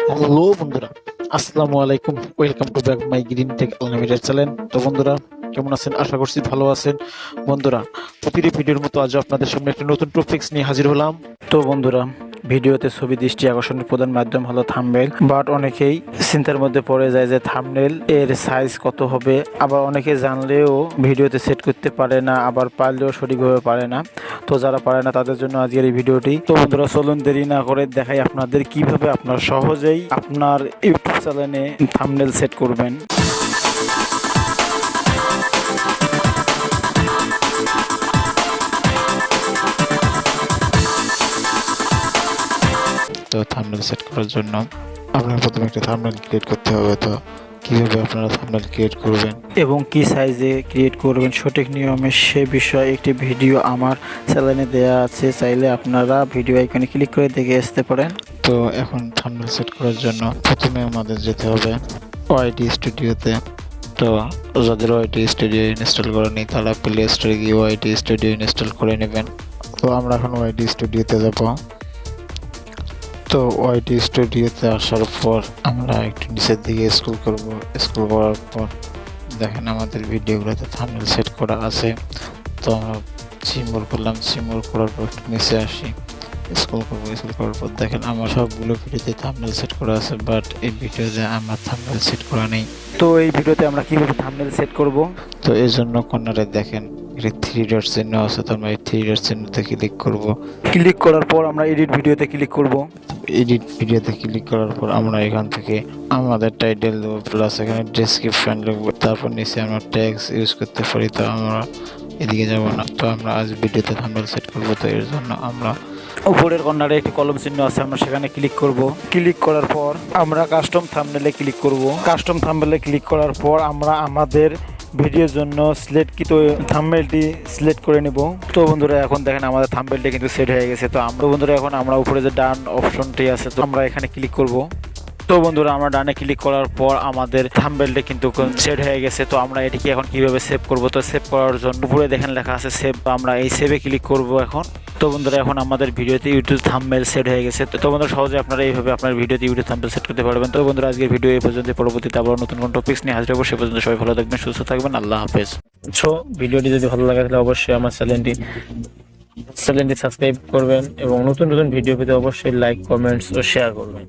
Hello বন্ধুরা, আসসালামু আলাইকুম। Welcome to back my green take unlimited channel. তো বন্ধুরা, কেমন আছেন? আশা করছি ভালো আছেন। বন্ধুরা, প্রতিটি ভিডিওর মতো আজ আপনাদের সামনে একটি নতুন টপিকস নিয়ে হাজির হলাম। তো বন্ধুরা, ভিডিওতে ছবি দৃষ্টি আকর্ষণের প্রধান মাধ্যম হলো থাম্বনেল, বাট অনেকেই চিন্তার মধ্যে পড়ে যায় যে থাম্বনেল এর সাইজ কত হবে। আবার অনেকে জানলেও ভিডিওতে সেট করতে পারে না, আবার পারলেও সঠিকভাবে পারে না। তো যারা পারে না তাদের জন্য আজকের এই ভিডিওটি। তো বন্ধুরা, চলুন দেরি না করে দেখাই আপনাদের কিভাবে আপনার সহজেই আপনার ইউটিউব চ্যানেলে থাম্বনেল সেট করবেন। তো থাম্বনেল সেট করার জন্য আপনার প্রথমে একটা থাম্বনেল ক্রিয়েট করতে হবে। তো কিভাবে আপনারা থাম্বনেল ক্রিয়েট করবেন এবং কি সাইজে ক্রিয়েট করবেন সঠিক নিয়মে সে বিষয়ে একটি ভিডিও আমার চ্যানেলে দেওয়া আছে, চাইলে আপনারা ভিডিও আইকনে ক্লিক করে দেখে আসতে পারেন। তো এখন থাম্বনেল সেট করার জন্য প্রথমে আমাদের যেতে হবে ওয়াইটি স্টুডিওতে। তো যাদের ওয়াইটি স্টুডিও ইনস্টল করে নেই তারা প্লে স্টোরে গিয়ে ওয়াইটি স্টুডিও ইনস্টল করে নেবেন। তো আমরা এখন ওয়াইটি স্টুডিওতে যাব। তো ওয়াইটি স্টুডিওতে আসার পর আমরা একটু নিচের দিকে স্ক্রল করব। স্ক্রল করার পর দেখেন আমাদের ভিডিওগুলোতে থাম্বনেল সেট করা আছে। তো আমরা সিম্বল করলাম, সিম্বল করার পর একটু নিচে আসি, স্ক্রল করবো। স্ক্রল করার পর দেখেন আমার সবগুলো ভিডিওতে থাম্বনেল সেট করা আছে, বাট এই ভিডিওতে আমার থাম্বনেল সেট করা নেই। তো এই ভিডিওতে আমরা কিভাবে থাম্বনেল সেট করব? তো এই জন্য কর্নারে দেখেন একটা থ্রি ডট চিহ্ন আছে। তো আমরা এই থ্রি ডট চিহ্নতে ক্লিক করব। ক্লিক করার পর আমরা এডিট ভিডিওতে ক্লিক করব। এডিট ভিডিওতে ক্লিক করার পর আমরা এখান থেকে আমাদের টাইটেল দেবো, প্লাস এখানে ডেসক্রিপশন লিখবো, তারপর নিচে আমরা ট্যাগস ইউজ করতে পারি। তো আমরা এদিকে যাব না, তো আমরা আজ ভিডিওতে থাম্বনেল সেট করব। তো এর জন্য আমরা উপরের কর্নারে একটি কলম চিহ্ন আছে, আমরা সেখানে ক্লিক করব। ক্লিক করার পর আমরা কাস্টম থাম্বনেলে ক্লিক করব। কাস্টম থাম্বনেলে ক্লিক করার পর আমরা আমাদের ভিডিওর জন্য সিলেক্টকৃত থাম্বনেলটি সিলেক্ট করে নেব। তো বন্ধুরা, এখন দেখেন আমাদের থাম্বনেলটি কিন্তু সেট হয়ে গেছে। তো আমরা বন্ধুরা এখন আমরা উপরে যে ডান অপশনটি আছে, তো আমরা এখানে ক্লিক করব। তো বন্ধুরা, আমরা ডানে ক্লিক করার পর আমাদের থাম্বনেলটা কিন্তু সেট হয়ে গেছে। তো আমরা এটিকে এখন কিভাবে সেভ করব? তো সেভ করার জন্য উপরে দেখেন লেখা আছে সেভ, আমরা এই সেভে ক্লিক করব এখন। তো বন্ধুরা, এখন আমাদের ভিডিওতে ইউটিউব থাম্বনেল সেট হয়ে গেছে। তো বন্ধুরা, সহজে আপনারা এইভাবে আপনার ভিডিওতে ইউটিউব থাম্বনেল সেট করতে পারবেন। তো বন্ধুরা, আজকের ভিডিও এই পর্যন্ত। পরবর্তীতে আবার নতুন কোন টপিকস নিয়ে হাজির হবো। সে পর্যন্ত সবাই ভালো থাকবেন, সুস্থ থাকবেন। আল্লাহ হাফেজ। সো ভিডিওটি যদি ভালো লাগে তাহলে অবশ্যই আমার চ্যানেলটি সাবস্ক্রাইব করবেন এবং নতুন নতুন ভিডিও পেতে অবশ্যই লাইক, কমেন্টস ও শেয়ার করবেন।